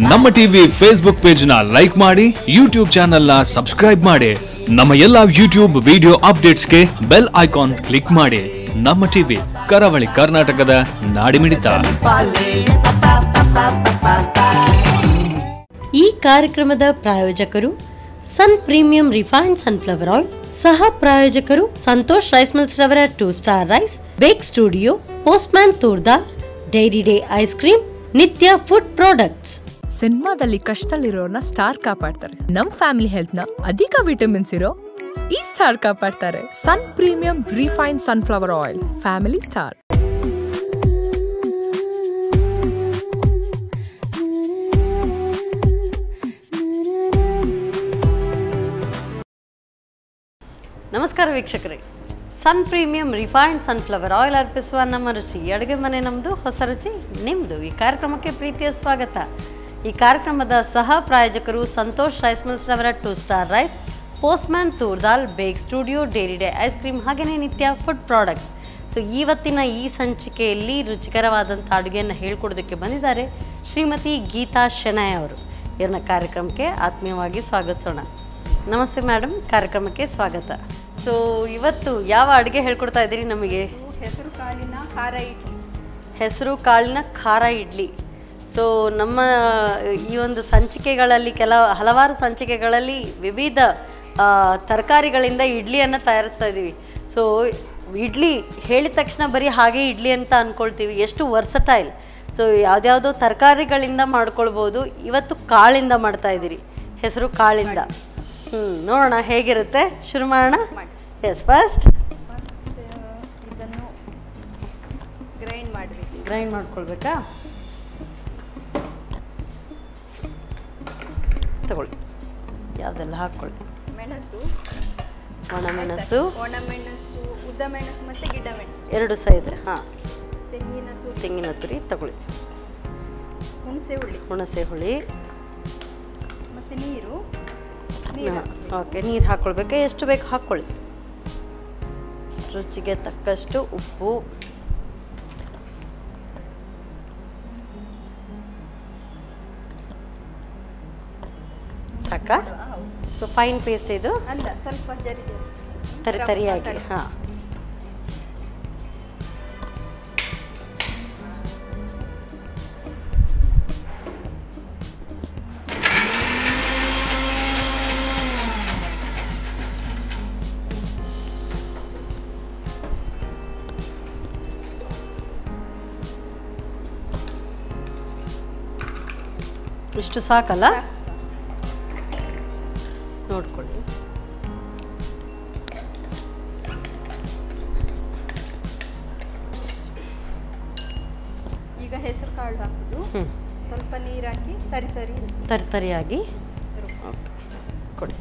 ನಮ್ಮ TV Facebook page ನ like ಮಾಡಿ, ಯೂಟ್ಯೂಬ್ ಚಾನೆಲ್ ನ ಸಬ್ಸ್ಕ್ರೈಬ್ ಮಾಡಿ. ನಮ್ಮ ಎಲ್ಲಾ ಯೂಟ್ಯೂಬ್ ವಿಡಿಯೋ ಅಪ್ಡೇಟ್ಸ್ಗೆ ಬೆಲ್ ಐಕಾನ್ ಕ್ಲಿಕ್ ಮಾಡಿ. ನಮ್ಮ ಟಿವಿ, ಕರಾವಳಿ ಕರ್ನಾಟಕದ ನಾಡಿಮಿಡಿತ. ಈ ಕಾರ್ಯಕ್ರಮದ ಪ್ರಾಯೋಜಕರು sun premium refined sunflower oil, ಸಹ ಪ್ರಾಯೋಜಕರು ಸಂತೋಷ್ ರೈಸ್ ಮಿಲ್ಸ್ ರವರ 2 star rice, bake studio, postman toor dal, dairy day ice cream, Nithya food products. ಸಿನಿಮಾದಲ್ಲಿ ಕಷ್ಟದಲ್ಲಿರೋರ್ನ ಸ್ಟಾರ್ ಕಾಪಾಡ್ತಾರೆ. ನಮ್ ಫ್ಯಾಮಿಲಿ ಹೆಲ್ತ್ ನ ಅಧಿಕ ವಿಟಮಿನ್ಸ್ ಇರೋ ಈ ಸ್ಟಾರ್ ಕಾಪಾಡ್ತಾರೆ. Sun premium refined sunflower oil, family star. ನಮಸ್ಕಾರ ವೀಕ್ಷಕರೇ, sun premium refined sunflower oil ಅರ್ಪಿಸುವ ನಮ್ಮ ರುಚಿ ಅಡುಗೆ ಮನೆ ನಮ್ಮದು, ಹೊಸ ರುಚಿ ನಿಮ್ಮದು. ಈ ಕಾರ್ಯಕ್ರಮಕ್ಕೆ ಪ್ರೀತಿಯ ಸ್ವಾಗತ. ಈ ಕಾರ್ಯಕ್ರಮದ ಸಹ ಪ್ರಾಯೋಜಕರು ಸಂತೋಷ್ ರೈಸ್ ಮಿಲ್ಸ್ ರವರ 2 ಸ್ಟಾರ್ ರೈಸ್, ಪೋಸ್ಟ್ಮ್ಯಾನ್ ತೂರ್ದಾಲ್, ಬೇಕ್ studio, dairy day ice cream, ಹಾಗೆಯೇ ನಿತ್ಯ ಫುಡ್ ಪ್ರಾಡಕ್ಟ್ಸ್. ಸೊ ಇವತ್ತಿನ ಈ ಸಂಚಿಕೆಯಲ್ಲಿ ರುಚಿಕರವಾದಂಥ ಅಡುಗೆಯನ್ನು ಹೇಳ್ಕೊಡೋದಕ್ಕೆ ಬಂದಿದ್ದಾರೆ ಶ್ರೀಮತಿ ಗೀತಾ ಶೆಣೈ ಅವರು. ಇವ್ರನ್ನ ಕಾರ್ಯಕ್ರಮಕ್ಕೆ ಆತ್ಮೀಯವಾಗಿ ಸ್ವಾಗತಿಸೋಣ. ನಮಸ್ತೆ ಮೇಡಮ್, ಕಾರ್ಯಕ್ರಮಕ್ಕೆ ಸ್ವಾಗತ. ಸೊ ಇವತ್ತು ಯಾವ ಅಡುಗೆ ಹೇಳ್ಕೊಡ್ತಾ ಇದ್ದೀರಿ ನಮಗೆ? ಹೆಸರು ಕಾಳಿನ ಖಾರ ಇಡ್ಲಿ. ಹೆಸರು ಕಾಳಿನ ಖಾರ ಇಡ್ಲಿ. ಸೊ ನಮ್ಮ ಈ ಒಂದು ಸಂಚಿಕೆಗಳಲ್ಲಿ ಹಲವಾರು ಸಂಚಿಕೆಗಳಲ್ಲಿ ವಿವಿಧ ತರಕಾರಿಗಳಿಂದ ಇಡ್ಲಿಯನ್ನು ತಯಾರಿಸ್ತಾ ಇದ್ದೀವಿ. ಸೊ ಇಡ್ಲಿ ಹೇಳಿದ ತಕ್ಷಣ ಬರೀ ಹಾಗೆ ಇಡ್ಲಿ ಅಂತ ಅಂದ್ಕೊಳ್ತೀವಿ, ಎಷ್ಟು ವರ್ಸಟೈಲ್. ಸೊ ಯಾವುದ್ಯಾವುದೋ ತರಕಾರಿಗಳಿಂದ ಮಾಡ್ಕೊಳ್ಬೋದು. ಇವತ್ತು ಕಾಳಿಂದ ಮಾಡ್ತಾ ಇದ್ದೀರಿ, ಹೆಸರು ಕಾಳಿಂದ. ನೋಡೋಣ ಹೇಗಿರುತ್ತೆ, ಶುರು ಮಾಡೋಣ. ಎಸ್, ಫಸ್ಟ್ ಇದನ್ನು ಗ್ರೈಂಡ್ ಮಾಡ್ಕೊಳ್ಬೇಕಾ? ತಗೊಳ್ಳಿ, ಯಾವುದೆಲ್ಲ ಹಾಕ್ಕೊಳ್ಳಿ. ಮೆಣಸು, ಒಣಮೆಣಸು, ಉದ್ದ ಮೆಣಸು ಮತ್ತು ಗಿಡ್ಡ ಮೆಣಸು 2 ಸಹ ಇದೆ. ಹಾಂ, ತೆಂಗಿನ ತುರಿ ತಗೊಳ್ಳಿ, ಹುಣಸೆ ಹುಳಿ ಮತ್ತು ನೀರು. ಓಕೆ, ನೀರು ಹಾಕ್ಕೊಳ್ಬೇಕಾ? ಎಷ್ಟು ಬೇಕು ಹಾಕ್ಕೊಳ್ಳಿ. ರುಚಿಗೆ ತಕ್ಕಷ್ಟು ಉಪ್ಪು, ಸಾಕಾ? ಸೊ ಫೈನ್ ಪೇಸ್ಟ್ ಇದು ಅಲ್ಲ, ಸ್ವಲ್ಪ ತರಿಯಾಗಿ. ಹಾಂ, ಇಷ್ಟು ಸಾಕಲ್ಲ? ನೋಡ್ಕೊಳ್ಳಿ. ಈಗ ಹೆಸರು ಕಾಳು ಹಾಕುದು, ಸ್ವಲ್ಪ ನೀರು ಹಾಕಿ ತರಿಯಾಗಿ ಕೊಡಿ.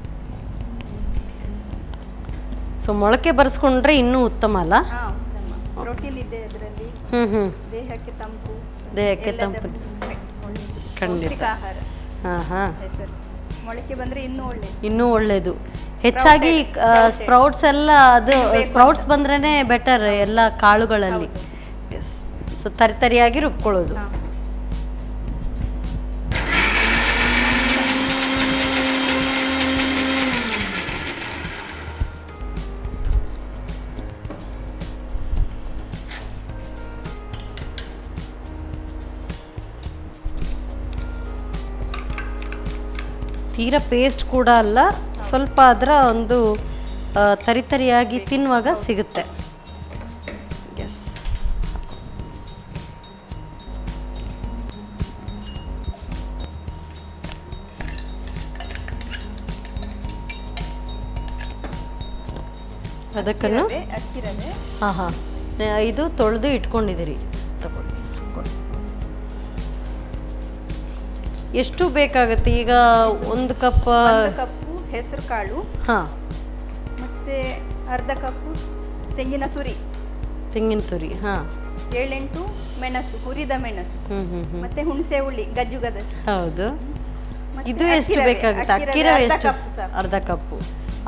ಸೊ ಮೊಳಕೆ ಬರೆಸ್ಕೊಂಡ್ರೆ ಇನ್ನೂ ಉತ್ತಮ ಅಲ್ಲ? ಪ್ರೋಟೀನ್ ಇದೆ ಅದರಲ್ಲಿ. ದೇಹಕ್ಕೆ ತಂಪು. ಖಂಡಿತ. ಹೆಸರು ಮೊಳಕೆ ಬಂದ್ರೆ ಇನ್ನೂ ಒಳ್ಳೇದು. ಹೆಚ್ಚಾಗಿ ಸ್ಪ್ರೌಟ್ಸ್ ಎಲ್ಲ, ಅದು ಸ್ಪ್ರೌಟ್ಸ್ ಬಂದ್ರೇನೆ ಬೆಟರ್ ಎಲ್ಲ ಕಾಳುಗಳಲ್ಲಿ. ಎಸ್, ಸೊ ತರಿಯಾಗಿ ರುಬ್ಕೊಳ್ಳೋದು. ತೀರಾ ಪೇಸ್ಟ್ ಕೂಡ ಅಲ್ಲ, ಸ್ವಲ್ಪ ಅದರ ಒಂದು ತರಿಯಾಗಿ ತಿನ್ನುವಾಗ ಸಿಗುತ್ತೆ. ಎಸ್, ಅದಕ್ಕನ್ನು ಹಾಂ ಇದು ತೊಳೆದು ಇಟ್ಕೊಂಡಿದ್ದೀರಿ. ತಗೊಳ್ಳಿ. ಎಷ್ಟು ಬೇಕಾಗುತ್ತೆ ಈಗ? 1 ಕಪ್ ಹೆಸರು ಕಾಳು, ಹಾಂ, ಮತ್ತೆ ಅರ್ಧ ಕಪ್ಪು ತೆಂಗಿನ ತುರಿ, ಹಾಂ, 7-8 ಮೆಣಸು, ಹುರಿದ ಮೆಣಸು, ಮತ್ತೆ ಹುಣಸೆ ಹುಳಿ ಗಜ್ಜುಗದಷ್ಟು. ಹೌದು. ಇದು ಎಷ್ಟು ಬೇಕಾಗುತ್ತೆ? ಅಕ್ಕಿರ ಎಷ್ಟು? ಅರ್ಧ ಕಪ್ಪು.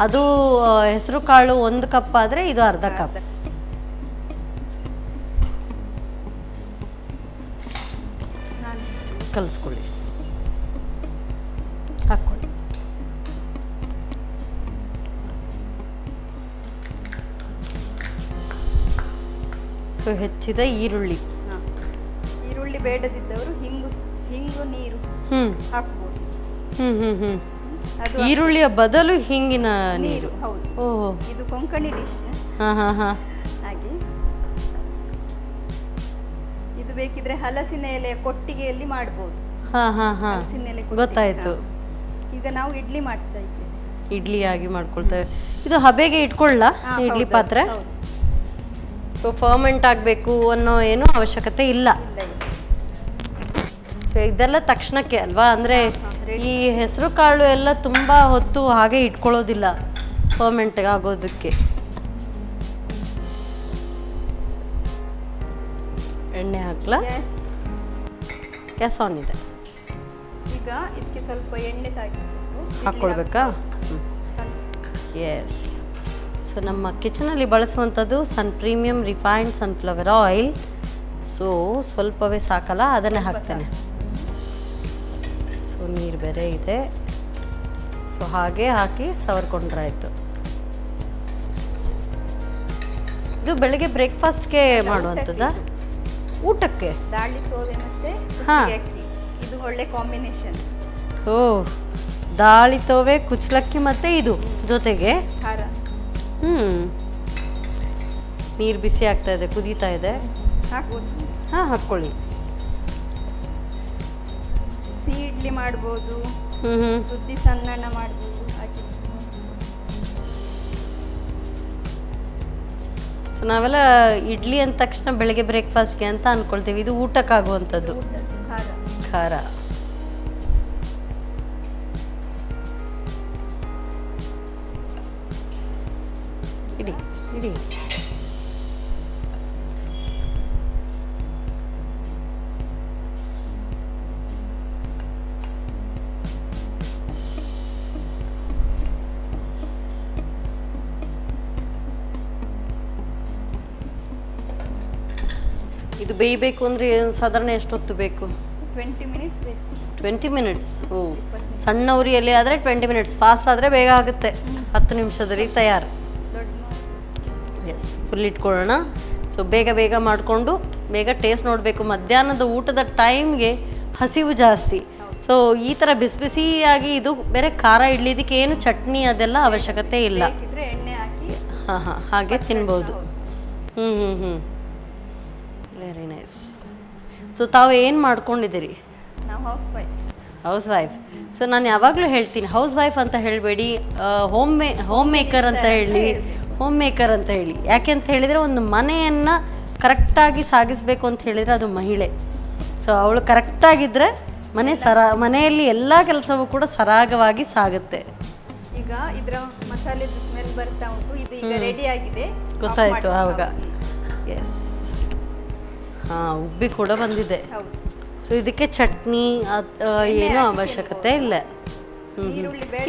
ಅದು ಹೆಸರು ಕಾಳು 1 ಕಪ್ ಆದರೆ ಇದು ಅರ್ಧ ಕಪ್. ಕಲಿಸ್ಕೊಳ್ಳಿ. ಸೊ ಹೆಚ್ಚಿದ ಈರುಳ್ಳಿ. ಹಾಂ, ಈರುಳ್ಳಿ ಬೇಡದಿದ್ದವರು ಹಿಂಗು ನೀರು ಹಾಕ್ಬೋದು. ಅದು ಈರುಳ್ಳಿಯ ಬದಲು ಹಿಂಗಿನ ನೀರು. ಹೌದು. ಓಹೋ, ಇದು ಕೊಂಕಣಿ ಡಿಶ್. ಹಾಂ ಹಾಂ ಹಾಂ. ಹಾಗೆ ಇದು ಬೇಕಿದ್ರೆ ಹಲಸಿನ ಎಲೆಯ ಕೊಟ್ಟಿಗೆಯಲ್ಲಿ ಮಾಡ್ಬೋದು. ಹಾಂ ಹಾಂ ಹಾಂ, ಹಲಸಿನ ಎಲೆ ಗೊತ್ತಾಯ್ತು. ಈಗ ನಾವು ಇಡ್ಲಿ ಮಾಡ್ತಾ ಇದ್ದೇವೆ. ಇಡ್ಲಿಯಾಗಿ ಮಾಡ್ಕೊಳ್ತೇವೆ. ಇದು ಹಬೆಗೆ ಇಟ್ಕೊಳ್ಳ ಇಡ್ಲಿ ಪಾತ್ರೆ. ಸೊ ಫರ್ಮೆಂಟ್ ಆಗಬೇಕು ಅನ್ನೋ ಏನು ಅವಶ್ಯಕತೆ ಇಲ್ಲ. ಸೊ ಇದೆಲ್ಲ ತಕ್ಷಣಕ್ಕೆ ಅಲ್ವಾ? ಅಂದರೆ ಈ ಹೆಸರು ಕಾಳು ಎಲ್ಲ ತುಂಬ ಹೊತ್ತು ಹಾಗೆ ಇಟ್ಕೊಳ್ಳೋದಿಲ್ಲ ಫರ್ಮೆಂಟ್ ಆಗೋದಕ್ಕೆ. ಎಣ್ಣೆ ಹಾಕ್ಲಾ? ಗ್ಯಾಸ್ ಆನ್ ಇದೆ. ಈಗ ಇದಕ್ಕೆ ಸ್ವಲ್ಪ ಎಣ್ಣೆ ಹಾಕ್ಕೊಳ್ಬೇಕಾ? ಎಸ್. ಸೊ ನಮ್ಮ ಕಿಚನಲ್ಲಿ ಬಳಸುವಂಥದ್ದು sun premium refined sunflower oil. So ಸ್ವಲ್ಪವೇ ಸಾಕಲ್ಲ, ಅದನ್ನೇ ಹಾಕ್ತೇನೆ. ಸೊ ನೀರು ಬೇರೆ ಇದೆ. ಸೊ ಹಾಗೆ ಹಾಕಿ ಸವರ್ಕೊಂಡ್ರಾಯ್ತು. ಇದು ಬೆಳಿಗ್ಗೆ ಬ್ರೇಕ್ಫಾಸ್ಟ್ಗೆ ಮಾಡುವಂಥದ್ದಾ? ಊಟಕ್ಕೆ? ದಾಳಿ ತೋವೆ ಮತ್ತೆ ಹಾಂ, ಇದು ಒಳ್ಳೆ ಕಾಂಬಿನೇಷನ್. ಓ, ದಾಳಿ ತೋವೆ, ಕುಚ್ಚಲಕ್ಕಿ ಮತ್ತೆ ಇದು ಜೊತೆಗೆ ಖಾರ. ನೀರು ಬಿಸಿ ಆಗ್ತಾ ಇದೆ, ಕುದೀತಾ ಇದೆ. ಹಾಕ್ಬೋದು. ಹಾಂ, ಹಾಕ್ಕೊಳ್ಳಿ. ಸಿಹಿ ಇಡ್ಲಿ ಮಾಡ್ಬೋದು, ಉದ್ದಿ ಸಣ್ಣಣ್ಣ ಮಾಡ್ಬೋದು. ಹಾಗೆ ಸೊ ನಾವೆಲ್ಲ ಇಡ್ಲಿ ಅಂದ ತಕ್ಷಣ ಬೆಳಗ್ಗೆ ಬ್ರೇಕ್ಫಾಸ್ಟ್ಗೆ ಅಂತ ಅಂದ್ಕೊಳ್ತೀವಿ. ಇದು ಊಟಕ್ಕಾಗುವಂಥದ್ದು ಖಾರ. ಇಡಿ ಇಡಿ. ಇದು ಬೇಯಬೇಕು ಅಂದರೆ ಸಾಧಾರಣ ಎಷ್ಟೊತ್ತು ಬೇಕು? 20 ಮಿನಿಟ್ಸ್ ಬೇಕು. 20 ಮಿನಿಟ್ಸ್? ಓ, ಸಣ್ಣ ಉರಿಯಲ್ಲಿ ಆದರೆ 20 ಮಿನಿಟ್ಸ್. ಫಾಸ್ಟ್ ಆದರೆ ಬೇಗ ಆಗುತ್ತೆ, 10 ನಿಮಿಷದಲ್ಲಿ ತಯಾರು. ಎಸ್, ಫುಲ್ ಇಟ್ಕೊಳ್ಳೋಣ. ಸೊ ಬೇಗ ಬೇಗ ಮಾಡಿಕೊಂಡು ಬೇಗ ಟೇಸ್ಟ್ ನೋಡಬೇಕು. ಮಧ್ಯಾಹ್ನದ ಊಟದ ಟೈಮ್ಗೆ ಹಸಿವು ಜಾಸ್ತಿ. ಸೊ ಈ ಥರ ಬಿಸಿ ಬಿಸಿಯಾಗಿ ಇದು ಬೇರೆ ಖಾರ ಇಡ್ಲಿ, ಇದಕ್ಕೆ ಏನು ಚಟ್ನಿ ಅದೆಲ್ಲ ಅವಶ್ಯಕತೆ ಇಲ್ಲ. ಹಾಂ ಹಾಂ, ಹಾಗೆ ತಿನ್ಬೋದು. Very nice. ಸೊ ತಾವು ಏನು ಮಾಡ್ಕೊಂಡಿದ್ದೀರಿ? House wife. ಸೊ ನಾನು ಯಾವಾಗಲೂ ಹೇಳ್ತೀನಿ, ಹೌಸ್ ವೈಫ್ ಅಂತ ಹೇಳಬೇಡಿ, ಹೋಮ್ ಮೇಕರ್ ಅಂತ ಹೇಳಿ, ಹೋಮ್ ಮೇಕರ್ ಅಂತ ಹೇಳಿ. ಯಾಕೆ ಅಂತ ಹೇಳಿದರೆ ಒಂದು ಮನೆಯನ್ನು ಕರೆಕ್ಟಾಗಿ ಸಾಗಿಸಬೇಕು ಅಂತ ಹೇಳಿದರೆ ಅದು ಮಹಿಳೆ. ಸೊ ಅವಳು ಕರೆಕ್ಟಾಗಿದ್ದರೆ ಮನೆಯಲ್ಲಿ ಎಲ್ಲ ಕೆಲಸವೂ ಕೂಡ ಸರಾಗವಾಗಿ ಸಾಗುತ್ತೆ. ಈಗ ಇದರ ಮಸಾಲೆ ಸ್ಮೆಲ್ ಬರ್ತಾ ಉಂಟು. ಇದು ಈಗ ರೆಡಿ ಆಗಿದೆ, ಗೊತ್ತಾಯಿತು ಆವಾಗ. ಎಸ್, ಹಾಂ, ಉಬ್ಬಿ ಕೂಡ ಬಂದಿದೆ. ಸೊ ಇದಕ್ಕೆ ಚಟ್ನಿ ಏನೂ ಅವಶ್ಯಕತೆ ಇಲ್ಲ.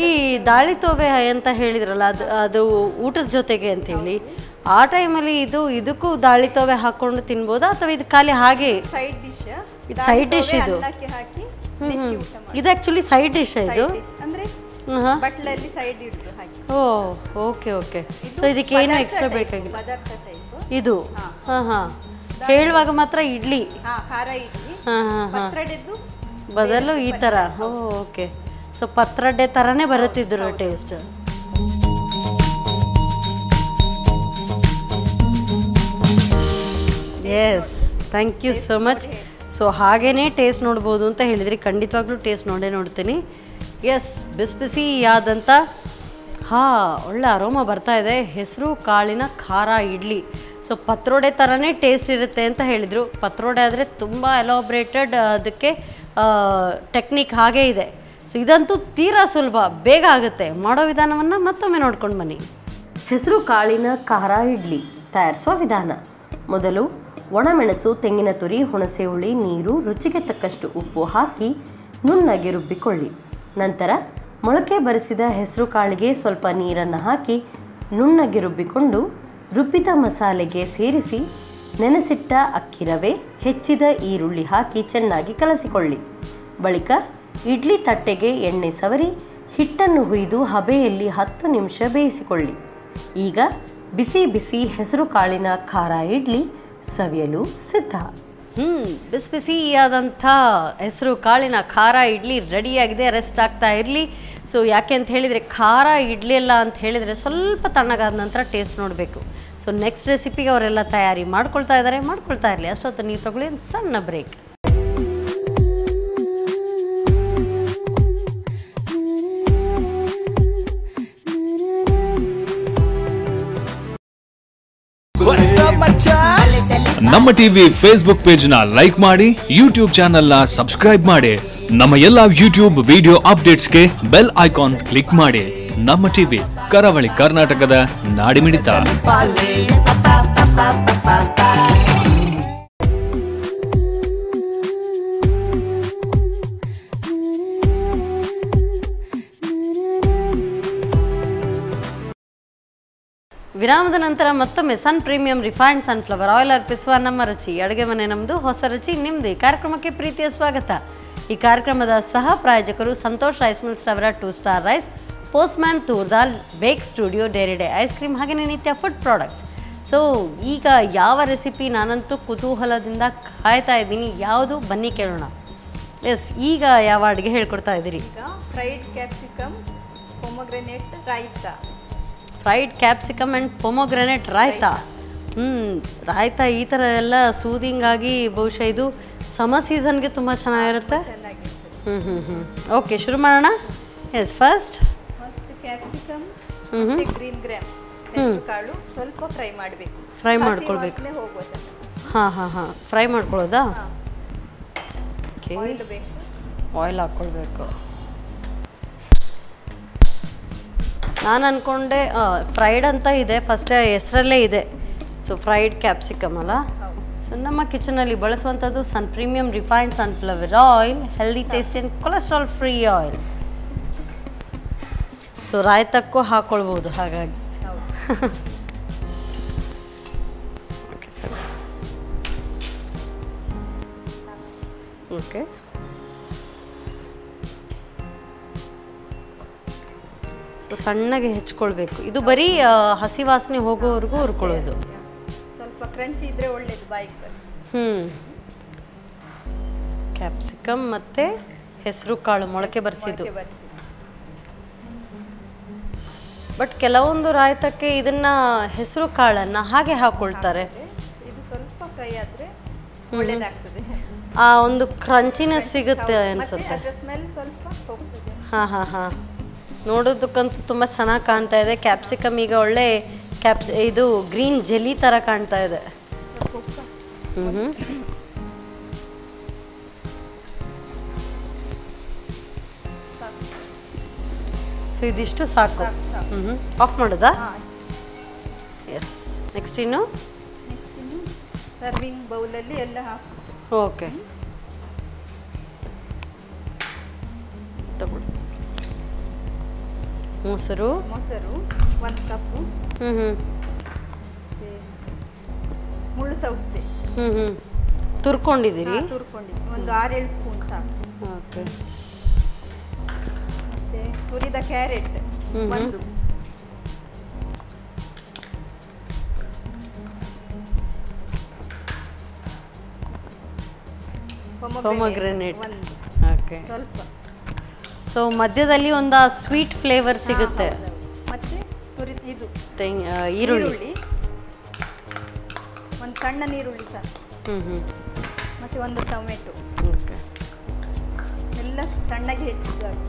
ಈ ದಾಳಿ ತೋವೆ ಅಂತ ಹೇಳಿದ್ರಲ್ಲ, ಅದು ಊಟದ ಜೊತೆಗೆ ಅಂತ ಹೇಳಿ, ಆ ಟೈಮಲ್ಲಿ ಇದಕ್ಕೂ ದಾಳಿ ತೋವೆ ಹಾಕ್ಕೊಂಡು ತಿನ್ಬೋದಾ ಅಥವಾ ಇದು ಖಾಲಿ ಹಾಗೆ ಸೈಡ್ ಡಿಶ್? ಇದು ಸೈಡ್ ಡಿಶ್. ಇದು ಇದು ಆ್ಯಕ್ಚುಲಿ ಸೈಡ್ ಡಿಶ್. ಇದು ಅಂದರೆ ಬಟ್ಲಲ್ಲಿ ಸೈಡ್ ಇಡ್ತು ಹಾಗೆ. ಓ, ಓಕೆ ಓಕೆ. ಸೊ ಇದಕ್ಕೆ ಏನು ಎಕ್ಸ್ಟ್ರಾ ಬೇಕಾಗಿಲ್ಲ ಇದು? ಹಾಂ ಹಾಂ, ಹೇಳುವಾಗ ಮಾತ್ರ ಇಡ್ಲಿ, ಖಾರ ಇಡ್ಲಿ. ಹಾಂ ಹಾಂ ಹಾಂ, ಬದಲು ಈ ಥರ. ಓ, ಓಕೆ. ಸೊ ಪತ್ರೊಡೆ ಥರನೇ ಬರುತ್ತಿದ್ರು taste. Yes, thank you so much. So ಹಾಗೇ ಟೇಸ್ಟ್ ನೋಡ್ಬೋದು ಅಂತ ಹೇಳಿದ್ರಿ. ಖಂಡಿತವಾಗ್ಲೂ ಟೇಸ್ಟ್ ನೋಡ್ತೀನಿ. ಎಸ್, ಬಿಸಿ ಬಿಸಿಯಾದಂಥ ಒಳ್ಳೆ ಅರೋಮ ಬರ್ತಾ ಇದೆ. ಹೆಸರು ಕಾಳಿನ ಖಾರ ಇಡ್ಲಿ. ಸೊ ಪತ್ರೊಡೆ ಥರನೇ ಟೇಸ್ಟ್ ಇರುತ್ತೆ ಅಂತ ಹೇಳಿದರು. ಪತ್ರೊಡೆ ಆದರೆ ತುಂಬ ಎಲಾಬ್ರೇಟೆಡ್, ಅದಕ್ಕೆ ಟೆಕ್ನಿಕ್ ಹಾಗೇ ಇದೆ. ಸೊ ಇದಂತೂ ತೀರಾ ಸುಲಭ, ಬೇಗ ಆಗುತ್ತೆ. ಮಾಡೋ ವಿಧಾನವನ್ನು ಮತ್ತೊಮ್ಮೆ ನೋಡ್ಕೊಂಡು ಬನ್ನಿ. ಹೆಸರು ಕಾಳಿನ ಖಾರ ಇಡ್ಲಿ ತಯಾರಿಸುವ ವಿಧಾನ. ಮೊದಲು ಒಣಮೆಣಸು, ತೆಂಗಿನ ತುರಿ, ಹುಣಸೆ ಹುಳಿ, ನೀರು, ರುಚಿಗೆ ತಕ್ಕಷ್ಟು ಉಪ್ಪು ಹಾಕಿ ನುಣ್ಣಗೆ ರುಬ್ಬಿಕೊಳ್ಳಿ. ನಂತರ ಮೊಳಕೆ ಬರಿಸಿದ ಹೆಸರು ಕಾಳಿಗೆ ಸ್ವಲ್ಪ ನೀರನ್ನು ಹಾಕಿ ನುಣ್ಣಗೆ ರುಬ್ಬಿಕೊಂಡು ರುಬ್ಬಿದ ಮಸಾಲೆಗೆ ಸೇರಿಸಿ ನೆನೆಸಿಟ್ಟ ಅಕ್ಕಿ ರವೆ, ಹೆಚ್ಚಿದ ಈರುಳ್ಳಿ ಹಾಕಿ ಚೆನ್ನಾಗಿ ಕಲಸಿಕೊಳ್ಳಿ. ಬಳಿಕ ಇಡ್ಲಿ ತಟ್ಟೆಗೆ ಎಣ್ಣೆ ಸವರಿ ಹಿಟ್ಟನ್ನು ಹುಯ್ದು ಹಬೆಯಲ್ಲಿ 10 ನಿಮಿಷ ಬೇಯಿಸಿಕೊಳ್ಳಿ. ಈಗ ಬಿಸಿ ಬಿಸಿ ಹೆಸರು ಕಾಳಿನ ಖಾರ ಇಡ್ಲಿ ಸವಿಯಲು ಸಿದ್ಧ. ಬಿಸಿ ಬಿಸಿಯಾದಂಥ ಹೆಸರು ಕಾಳಿನ ಖಾರ ಇಡ್ಲಿ ರೆಡಿಯಾಗಿದೆ. ರೆಸ್ಟ್ ಆಗ್ತಾ ಇರಲಿ. ಸೊ ಯಾಕೆ ಅಂತ ಹೇಳಿದರೆ ಖಾರ ಇಡ್ಲಿ ಎಲ್ಲ ಅಂತ ಹೇಳಿದರೆ ಸ್ವಲ್ಪ ತಣ್ಣಗಾದ ನಂತರ ಟೇಸ್ಟ್ ನೋಡಬೇಕು. ಸೊ ನೆಕ್ಸ್ಟ್ ರೆಸಿಪಿಗೆ ಅವರೆಲ್ಲ ತಯಾರಿ ಮಾಡ್ಕೊಳ್ತಾ ಇದ್ದಾರೆ. ಮಾಡ್ಕೊಳ್ತಾ ಇರಲಿ. ಅಷ್ಟೊತ್ತು ನೀವು ತಗೊಳ್ಳಿ ಒಂದು ಸಣ್ಣ ಬ್ರೇಕ್. ನಮ್ಮ ಟಿವಿ ಫೇಸ್ಬುಕ್ ಪೇಜ್ ನ ಲೈಕ್ ಮಾಡಿ, ಯೂಟ್ಯೂಬ್ ಚಾನೆಲ್ ನ ಸಬ್ಸ್ಕ್ರೈಬ್ ಮಾಡಿ. ನಮ್ಮ ಎಲ್ಲಾ ಯೂಟ್ಯೂಬ್ ವಿಡಿಯೋ ಅಪ್ಡೇಟ್ಸ್ಗೆ ಬೆಲ್ ಐಕಾನ್ ಕ್ಲಿಕ್ ಮಾಡಿ. ನಮ್ಮ ಟಿವಿ ಕರಾವಳಿ ಕರ್ನಾಟಕದ ನಾಡಿಮಿಡಿತ. ವಿರಾಮದ ನಂತರ ಮತ್ತೊಮ್ಮೆ sun premium refined sunflower oil ಅರ್ಪಿಸುವ ನಮ್ಮ ರುಚಿ ಅಡುಗೆ ಮನೆ ನಮ್ಮದು, ಹೊಸ ರುಚಿ ನಿಮ್ಮದು. ಈ ಕಾರ್ಯಕ್ರಮಕ್ಕೆ ಪ್ರೀತಿಯ ಸ್ವಾಗತ. ಈ ಕಾರ್ಯಕ್ರಮದ ಸಹ ಪ್ರಾಯೋಜಕರು ಸಂತೋಷ್ ರೈಸ್ ಮಿಲ್ಸ್ ರವರ 2 ಸ್ಟಾರ್ ರೈಸ್, ಪೋಸ್ಟ್ಮ್ಯಾನ್ ತೂರ್ದಾಲ್, ಬೇಕ್ studio, dairy day ice cream, ಹಾಗೆಯೇ ನಿತ್ಯ ಫುಡ್ ಪ್ರಾಡಕ್ಟ್ಸ್. ಸೊ ಈಗ ಯಾವ ರೆಸಿಪಿ ನಾನಂತೂ ಕುತೂಹಲದಿಂದ ಕಾಯ್ತಾ ಇದ್ದೀನಿ, ಯಾವುದು ಬನ್ನಿ ಕೇಳೋಣ. ಎಸ್, ಈಗ ಯಾವ ಅಡುಗೆ ಹೇಳ್ಕೊಡ್ತಾ ಇದ್ದೀರಿ? ಈಗ fried capsicum pomegranate raita. Fried capsicum and pomegranate raita. Raita ಈ ಥರ ಎಲ್ಲ ಸೂದಿಂಗ್ ಆಗಿ ಬಹುಶಃ ಇದು ಸಮರ್ ಸೀಸನ್ಗೆ ತುಂಬ ಚೆನ್ನಾಗಿರುತ್ತೆ. ಓಕೆ, ಶುರು ಮಾಡೋಣ. Yes, first capsicum green gram ಕಾಳು ಸ್ವಲ್ಪ ಫ್ರೈ ಮಾಡಬೇಕು. ಫ್ರೈ ಮಾಡ್ಕೊಳ್ಬೇಕು. ಹಾಂ, ಫ್ರೈ ಮಾಡ್ಕೊಳ್ಳೋದಾ? ಓಕೆ, ಆಯಿಲ್ ಹಾಕ್ಕೊಳ್ಬೇಕು. ನಾನು ಅಂದ್ಕೊಂಡೆ ಫ್ರೈಡ್ ಅಂತ ಇದೆ, ಫಸ್ಟ್ ಹೆಸರಲ್ಲೇ ಇದೆ. ಸೊ ಫ್ರೈಡ್ ಕ್ಯಾಪ್ಸಿಕಮ್ ಅಲ್ಲ. ಸೊ ನಮ್ಮ ಕಿಚನಲ್ಲಿ ಬಳಸುವಂಥದ್ದು sun premium refined sunflower oil, healthy taste and cholesterol free oil. So ರಾಯ್ತಕ್ಕೂ ಹಾಕ್ಕೊಳ್ಬೋದು. ಹಾಗಾಗಿ ಓಕೆ, ಸೊ ಸಣ್ಣಗೆ ಹೆಚ್ಕೊಳ್ಬೇಕು. ಇದು ಬರೀ ಹಸಿ ವಾಸನೆ ಹೋಗೋವರೆಗೂ ಹುರ್ಕೊಳ್ಳೋದು. ಸ್ವಲ್ಪ ಕ್ರಂಚಿ ಇದ್ರೆ ಒಳ್ಳೇದು ಬಾಯಿಗೆ. ಕ್ಯಾಪ್ಸಿಕಮ್ ಮತ್ತು ಹೆಸರು ಕಾಳು ಮೊಳಕೆ ಬರಿಸಿದ್ದು. ಬಟ್ ಕೆಲವೊಂದು ರಾಯ್ತಕ್ಕೆ ಇದನ್ನ ಹೆಸರು ಕಾಳನ್ನು ಹಾಗೆ ಹಾಕೊಳ್ತಾರೆ. ಇದು ಸ್ವಲ್ಪ ಫ್ರೈ ಆದರೆ ಒಳ್ಳೇದಾಗ್ತದೆ. ಆ ಒಂದು ಕ್ರಂಚಿನೆಸ್ ಸಿಗುತ್ತೆ ಅನ್ಸುತ್ತೆ. ಅದರ ಸ್ಮೆಲ್ ಸ್ವಲ್ಪ ಹೋಗ್ತದೆ. ಹಾಂ, ನೋಡೋದಕ್ಕಂತೂ ತುಂಬ ಚೆನ್ನಾಗಿ ಕಾಣ್ತಾ ಇದೆ. ಕ್ಯಾಪ್ಸಿಕಮ್ ಈಗ ಒಳ್ಳೆ ಇದು ಗ್ರೀನ್ ಜೆಲ್ಲಿ ಥರ ಕಾಣ್ತಾ ಇದೆ. ಸೊ ಇದಿಷ್ಟು ಸಾಕು. ಆಫ್ ಮಾಡೋದಾ? ಎಸ್. ನೆಕ್ಸ್ಟ್ ಇನ್ನು ಸರ್ವಿಂಗ್ ಬೌಲಲ್ಲಿ ಎಲ್ಲ ಹಾಕಿ. ಓಕೆ, ತಗೊಳ್ಳಿ. ಮೊಸರು 1 ಕಪ್ಪು. ಮುಳ್ಳು ಸೌತೆ ತುರ್ಕೊಂಡಿದ್ದೀರಿ? ತುರ್ಕೊಂಡಿದ್ದೀನಿ. ಒಂದು 6-7 ಸ್ಪೂನ್ ಸಾಕು. ಓಕೆ. ಮತ್ತೆ ಹುರಿದ ಕ್ಯಾರೆಟ್ 1. ಪೊಮೊಗ್ರೆನೇಟ್. ಓಕೆ. ಸ್ವಲ್ಪ. ಸೊ ಮಧ್ಯದಲ್ಲಿ ಒಂದು ಸ್ವೀಟ್ ಫ್ಲೇವರ್ ಸಿಗುತ್ತೆ. ಮತ್ತೆ ಇದು ಈರುಳ್ಳಿ, ಒಂದು ಸಣ್ಣ ನೀರುಳ್ಳಿ ಸಾಕು. ಮತ್ತೆ ಒಂದು ಟೊಮೆಟೊ. ಓಕೆ. ಎಲ್ಲ ಸಣ್ಣಗೆ ಹೆಚ್ಚಿದ್ದಾಗಿ.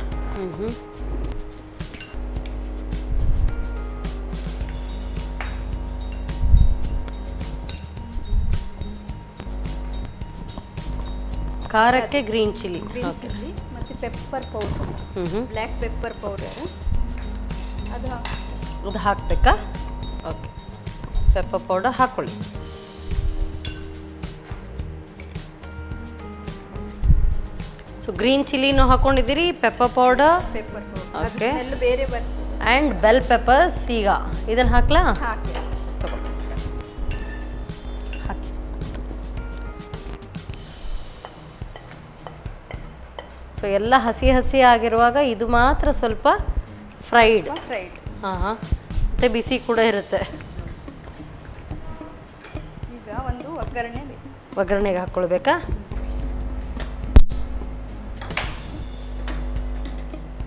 ಖಾರಕ್ಕೆ ಗ್ರೀನ್ ಚಿಲ್ಲಿ. ಮತ್ತೆ pepper powder, black pepper powder ಅದು ಹಾಕಬೇಕಾ? ಓಕೆ, ಪೆಪ್ಪರ್ ಪೌಡರ್ ಹಾಕೊಳ್ಳಿ. ಸೊ ಗ್ರೀನ್ ಚಿಲ್ಲಿನೂ ಹಾಕೊಂಡಿದ್ದೀರಿ, ಪೆಪ್ಪರ್ ಪೌಡರ್. ಓಕೆ. ಬೇರೆ ಬರ್ತದೆ. And bell peppers. ಈಗ ಇದನ್ನು ಹಾಕ್ಲಾ? ಹಾಕಿ. ತಗೊಳ್ಳಿ, ಹಾಕಿ. ಸೊ ಎಲ್ಲ ಹಸಿ ಹಸಿ ಆಗಿರುವಾಗ ಇದು ಮಾತ್ರ ಸ್ವಲ್ಪ ಫ್ರೈಡ್. ಹಾಂ, ಮತ್ತು ಬಿಸಿ ಕೂಡ ಇರುತ್ತೆ. ಈಗ ಒಂದು ಒಗ್ಗರಣೆ ಬೇಕು. ಒಗ್ಗರಣೆಗೆ ಹಾಕ್ಕೊಳ್ಬೇಕಾ?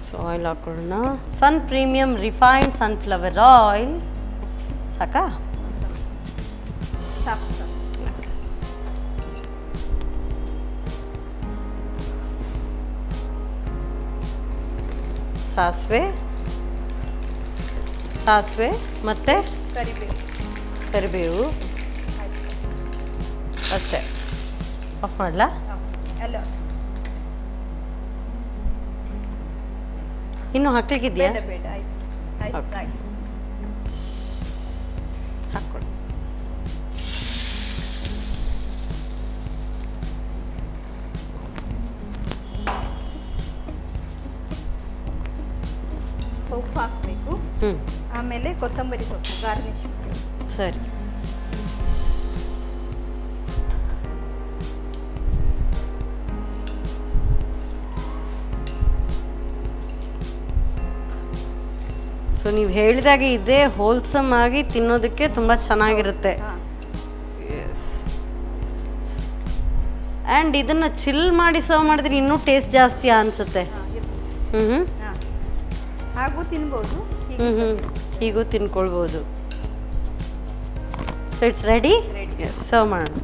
ಸೊ ಆಯಿಲ್ ಹಾಕೊಳ್ಳೋಣ. ಸನ್ ಪ್ರೀಮಿಯಂ ರಿಫೈನ್ಡ್ ಸನ್ಫ್ಲವರ್ ಆಯಿಲ್. ಸಾಕಾ? ಸಾಕು ಸಾಕು. ಸಾಸಿವೆ ಮತ್ತು ಕರಿಬೇವು. ಕರಿಬೇವು ಅಷ್ಟೇ. ಆಫ್ ಮಾಡಲಾ? ಅಲ್ಲ ಇನ್ನು ಹಾಕ್ಲಿಕ್ಕಿದೆಯಾ? ಬೇಡ ಬೇಡ, ಆಯ್ತು ಆಯ್ತು ಆಯ್ತು. ಹಾಕ್ಕೊಳ್ಳಿ. ಉಪ್ಪು ಹಾಕಬೇಕು. ಆಮೇಲೆ ಕೊತ್ತಂಬರಿ ಸೊಪ್ಪು ಗಾರ್ನಿಶ್. ಸರಿ. ಸೊ ನೀವು ಹೇಳಿದಾಗೆ ಇದೆ, ಹೋಲ್ಸಮ್ ಆಗಿ ತಿನ್ನೋದಕ್ಕೆ ತುಂಬ ಚೆನ್ನಾಗಿರುತ್ತೆ. ಆ್ಯಂಡ್ ಇದನ್ನು ಚಿಲ್ ಮಾಡಿ ಸರ್ವ್ ಮಾಡಿದ್ರೆ ಇನ್ನೂ ಟೇಸ್ಟ್ ಜಾಸ್ತಿ ಅನಿಸುತ್ತೆ. ಹ್ಞೂ ಹಾಗೂ ತಿನ್ಬೋದು. ಹೀಗೂ ತಿನ್ಕೊಳ್ಬೋದು. So it's ready. ಸರ್ವ್ ಮಾಡೋಣ.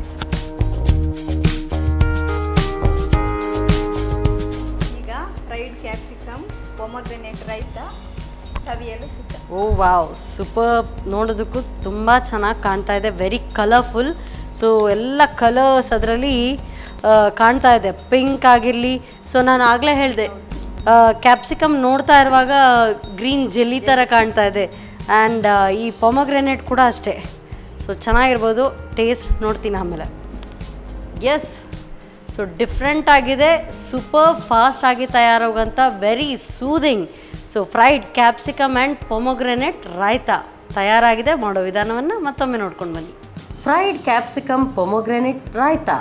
ಈಗ ಫ್ರೈಡ್ ಕ್ಯಾಪ್ಸಿಕಮ್ ಪೊಮೊಗ್ರೆನೇಟ್ ರೈತ ಸವಿಯಲು ಸಿದ್ಧ. Oh wow, super. ನೋಡೋದಕ್ಕೂ ತುಂಬ ಚೆನ್ನಾಗಿ ಕಾಣ್ತಾ ಇದೆ, ವೆರಿ ಕಲರ್ಫುಲ್. ಸೊ ಎಲ್ಲ ಕಲರ್ಸ್ ಅದರಲ್ಲಿ ಕಾಣ್ತಾ ಇದೆ, ಪಿಂಕ್ ಆಗಿರಲಿ. ಸೊ ನಾನು ಆಗಲೇ ಹೇಳಿದೆ, ಕ್ಯಾಪ್ಸಿಕಮ್ ನೋಡ್ತಾ ಇರುವಾಗ ಗ್ರೀನ್ ಜೆಲ್ಲಿ ಥರ ಕಾಣ್ತಾ ಇದೆ. ಆ್ಯಂಡ್ ಈ ಪೊಮೊಗ್ರೆನೇಟ್ ಕೂಡ ಅಷ್ಟೇ. ಸೊ ಚೆನ್ನಾಗಿರ್ಬೋದು. ಟೇಸ್ಟ್ ನೋಡ್ತೀನಿ ಆಮೇಲೆ. ಎಸ್, ಸೊ ಡಿಫ್ರೆಂಟ್ ಆಗಿದೆ, ಸೂಪರ್ ಫಾಸ್ಟ್ ಆಗಿ ತಯಾರಾಗೋಂಥ very soothing. So fried capsicum and pomegranate raita ತಯಾರಾಗಿದೆ. ಮಾಡೋ ವಿಧಾನವನ್ನು ಮತ್ತೊಮ್ಮೆ ನೋಡ್ಕೊಂಡು ಬನ್ನಿ. ಫ್ರೈಡ್ ಕ್ಯಾಪ್ಸಿಕಮ್ ಪೊಮೊಗ್ರೆನೇಟ್ ರಾಯ್ತಾ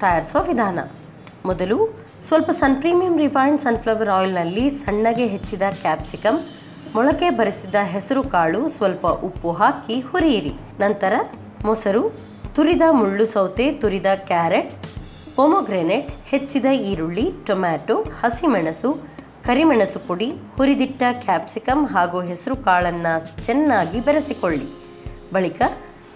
ತಯಾರಿಸುವ ವಿಧಾನ. ಮೊದಲು ಸ್ವಲ್ಪ ಸನ್ ಪ್ರೀಮಿಯಂ ರಿಫೈನ್ಡ್ ಸನ್ಫ್ಲವರ್ ಆಯಿಲ್ನಲ್ಲಿ ಸಣ್ಣಗೆ ಹೆಚ್ಚಿದ ಕ್ಯಾಪ್ಸಿಕಮ್, ಮೊಳಕೆ ಬರೆಸಿದ ಹೆಸರು ಕಾಳು, ಸ್ವಲ್ಪ ಉಪ್ಪು ಹಾಕಿ ಹುರಿಯಿರಿ. ನಂತರ ಮೊಸರು, ತುರಿದ ಮುಳ್ಳು ಸೌತೆ, ತುರಿದ ಕ್ಯಾರೆಟ್, ಪೊಮೊಗ್ರೆನೇಟ್, ಹೆಚ್ಚಿದ ಈರುಳ್ಳಿ, ಟೊಮ್ಯಾಟೊ, ಹಸಿಮೆಣಸು, ಕರಿಮೆಣಸು ಪುಡಿ, ಹುರಿದಿಟ್ಟ ಕ್ಯಾಪ್ಸಿಕಮ್ ಹಾಗೂ ಹೆಸರು ಕಾಳನ್ನು ಚೆನ್ನಾಗಿ ಬೆರೆಸಿಕೊಳ್ಳಿ. ಬಳಿಕ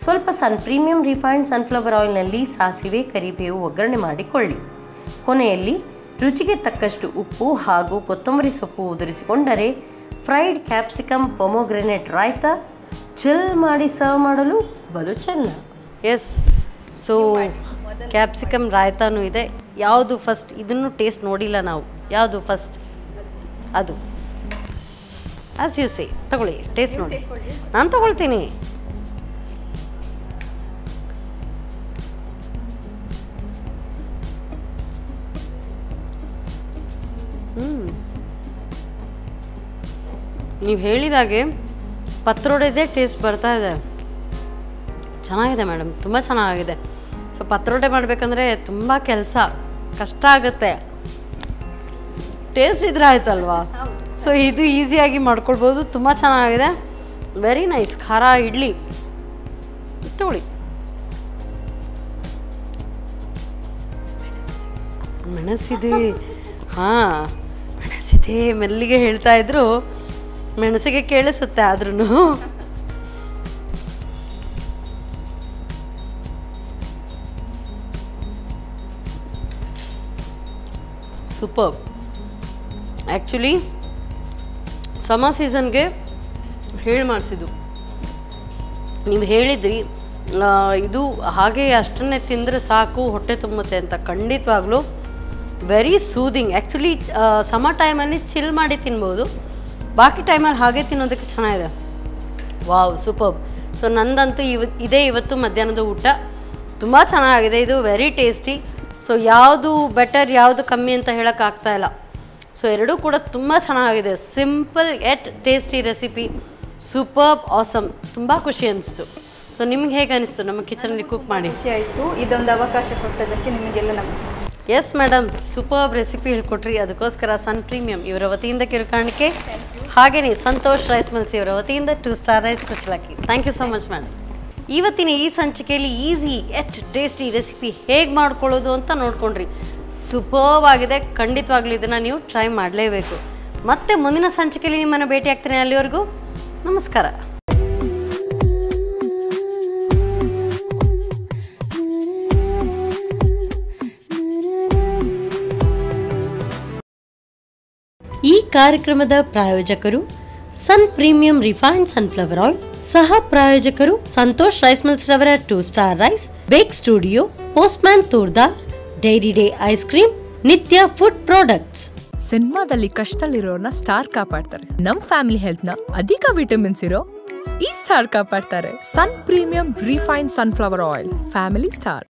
ಸ್ವಲ್ಪ ಸನ್ ಪ್ರೀಮಿಯಂ ರಿಫೈನ್ಡ್ ಸನ್ಫ್ಲವರ್ ಆಯಿಲ್ನಲ್ಲಿ ಸಾಸಿವೆ, ಕರಿಬೇವು ಒಗ್ಗರಣೆ ಮಾಡಿಕೊಳ್ಳಿ. ಕೊನೆಯಲ್ಲಿ ರುಚಿಗೆ ತಕ್ಕಷ್ಟು ಉಪ್ಪು ಹಾಗೂ ಕೊತ್ತಂಬರಿ ಸೊಪ್ಪು ಉದುರಿಸಿಕೊಂಡರೆ fried capsicum pomegranate raita chill ಮಾಡಿ ಸರ್ವ್ ಮಾಡಲು ಬಲು ಚೆನ್ನ. ಎಸ್, ಸೊ ಕ್ಯಾಪ್ಸಿಕಮ್ ರಾಯ್ತಾನೂ ಇದೆ. ಯಾವುದು ಫಸ್ಟ್? ಇದನ್ನು ಟೇಸ್ಟ್ ನೋಡಿಲ್ಲ ನಾವು. ಯಾವುದು ಫಸ್ಟ್? ಅದು ಆಸ್ ಯು ಸೇ. ತಗೊಳ್ಳಿ, ಟೇಸ್ಟ್ ನೋಡಿ. ನಾನು ತಗೊಳ್ತೀನಿ. ನೀವು ಹೇಳಿದಾಗೆ ಪತ್ರೊಡೆದೇ ಟೇಸ್ಟ್ ಬರ್ತಾ ಇದೆ. ಚೆನ್ನಾಗಿದೆ ಮೇಡಮ್, ತುಂಬ ಚೆನ್ನಾಗಿದೆ. ಸೊ ಪತ್ರೊಡೆ ಮಾಡಬೇಕಂದ್ರೆ ತುಂಬ ಕೆಲಸ, ಕಷ್ಟ ಆಗುತ್ತೆ. ಟೇಸ್ಟ್ ಇದ್ರೆ ಆಯ್ತಲ್ವಾ? ಸೊ ಇದು ಈಸಿಯಾಗಿ ಮಾಡ್ಕೊಳ್ಬೋದು. ತುಂಬ ಚೆನ್ನಾಗಿದೆ, ವೆರಿ ನೈಸ್. ಖಾರ ಇಡ್ಲಿ ತಗೊಳ್ಳಿ. ಮೆಣಸಿದೆ, ಹಾಂ ಮೆಣಸಿದೆ. ಮೆಲ್ಲಿಗೆ ಹೇಳ್ತಾ ಇದ್ರು, ಮೆಣಸಿಗೆ ಕೇಳಿಸುತ್ತೆ. ಆದ್ರೂ ಸೂಪರ್. ಆ್ಯಕ್ಚುಲಿ ಸಮರ್ ಸೀಸನ್ಗೆ ಹೇಳಿ ಮಾಡಿಸಿದ್ದು. ನೀವು ಹೇಳಿದ್ರಿ ಇದು ಹಾಗೆ ಅಷ್ಟನ್ನೇ ತಿಂದರೆ ಸಾಕು, ಹೊಟ್ಟೆ ತುಂಬುತ್ತೆ ಅಂತ. ಖಂಡಿತವಾಗ್ಲೂ ವೆರಿ ಸೂದಿಂಗ್. ಆ್ಯಕ್ಚುಲಿ ಸಮರ್ ಟೈಮಲ್ಲಿ ಚಿಲ್ ಮಾಡಿ ತಿನ್ಬೋದು, ಬಾಕಿ ಟೈಮಲ್ಲಿ ಹಾಗೆ ತಿನ್ನೋದಕ್ಕೆ ಚೆನ್ನಾಗಿದೆ. Wow, super. ಸೊ ನಂದಂತೂ ಇದೇ ಇವತ್ತು ಮಧ್ಯಾಹ್ನದ ಊಟ. ತುಂಬ ಚೆನ್ನಾಗಿದೆ, ಇದು ವೆರಿ ಟೇಸ್ಟಿ. ಸೊ ಯಾವುದು ಬೆಟರ್ ಯಾವುದು ಕಮ್ಮಿ ಅಂತ ಹೇಳೋಕ್ಕಾಗ್ತಾ ಇಲ್ಲ. ಸೊ ಎರಡೂ ಕೂಡ ತುಂಬ ಚೆನ್ನಾಗಿದೆ. ಸಿಂಪಲ್ ಎಟ್ ಟೇಸ್ಟಿ ರೆಸಿಪಿ, ಸೂಪರ್ ಆಸಮ್. ತುಂಬ ಖುಷಿ ಅನಿಸ್ತು. ಸೊ ನಿಮ್ಗೆ ಹೇಗೆ ಅನಿಸ್ತು ನಮ್ಮ ಕಿಚನಲ್ಲಿ ಕುಕ್ ಮಾಡಿ? ಖುಷಿ ಆಯಿತು. ಇದೊಂದು ಅವಕಾಶ ಕೊಟ್ಟದಕ್ಕೆ ನಿಮಗೆಲ್ಲ ನಮಸ್ಕಾರ. ಎಸ್ ಮೇಡಮ್, ಸೂಪರ್ ರೆಸಿಪಿ ಹೇಳ್ಕೊಟ್ರಿ. ಅದಕ್ಕೋಸ್ಕರ ಸನ್ ಪ್ರೀಮಿಯಂ ಇವರ ವತಿಯಿಂದ ಕಿರುಕಾಣಿಕೆ, ಹಾಗೆಯೇ ಸಂತೋಷ್ ರೈಸ್ ಮಿಲ್ಸ್ ಇವರ ವತಿಯಿಂದ 2 ಸ್ಟಾರ್ ರೈಸ್ ಕುಚ್ಚಲಕ್ಕಿ. Thank you so much madam. ಇವತ್ತಿನ ಈ ಸಂಚಿಕೆಯಲ್ಲಿ ಈಸಿ ಎಟ್ ಟೇಸ್ಟಿ ರೆಸಿಪಿ ಹೇಗೆ ಮಾಡ್ಕೊಳ್ಳೋದು ಅಂತ ನೋಡ್ಕೊಂಡ್ರಿ. ಸೂಪರ್ಬ್ ಆಗಿದೆ, ಖಂಡಿತವಾಗ್ಲೂ ಇದನ್ನು ನೀವು ಟ್ರೈ ಮಾಡಲೇಬೇಕು. ಮತ್ತೆ ಮುಂದಿನ ಸಂಚಿಕೆಯಲ್ಲಿ ನಿಮ್ಮನ್ನು ಭೇಟಿ ಆಗ್ತೀನಿ. ಅಲ್ಲಿವರೆಗೂ ನಮಸ್ಕಾರ. ಈ ಕಾರ್ಯಕ್ರಮದ ಪ್ರಾಯೋಜಕರು sun premium refined sunflower oil, ಸಹ ಪ್ರಾಯೋಜಕರು ಸಂತೋಷ್ ರೈಸ್ ಮಿಲ್ಸ್ ರವರ 2 star rice, bake studio, postman toor dal, dairy day ice cream, Nithya food products. ಸಿನಿಮಾದಲ್ಲಿ ಕಷ್ಟದಲ್ಲಿರೋರ್ನ ಸ್ಟಾರ್ ಕಾಪಾಡ್ತಾರೆ. ನಮ್ ಫ್ಯಾಮಿಲಿ ಹೆಲ್ತ್ ನ ಅಧಿಕ ವಿಟಮಿನ್ಸ್ ಇರೋ ಈ ಸ್ಟಾರ್ ಕಾಪಾಡ್ತಾರೆ. Sun premium refined sunflower oil, family star.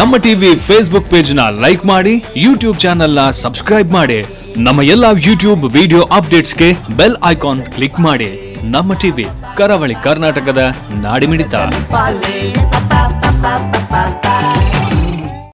ನಮ್ಮ ಟಿವಿ ಫೇಸ್ಬುಕ್ ಪೇಜ್ ನ ಲೈಕ್ ಮಾಡಿ, ಯೂಟ್ಯೂಬ್ ಚಾನೆಲ್ ನ ಸಬ್ಸ್ಕ್ರೈಬ್ ಮಾಡಿ. ನಮ್ಮ ಎಲ್ಲಾ ಯೂಟ್ಯೂಬ್ ವಿಡಿಯೋ ಅಪ್ಡೇಟ್ಸ್ಗೆ ಬೆಲ್ ಐಕಾನ್ ಕ್ಲಿಕ್ ಮಾಡಿ. ನಮ್ಮ ಟಿವಿ ಕರಾವಳಿ ಕರ್ನಾಟಕದ ನಾಡಿಮಿಡಿತ.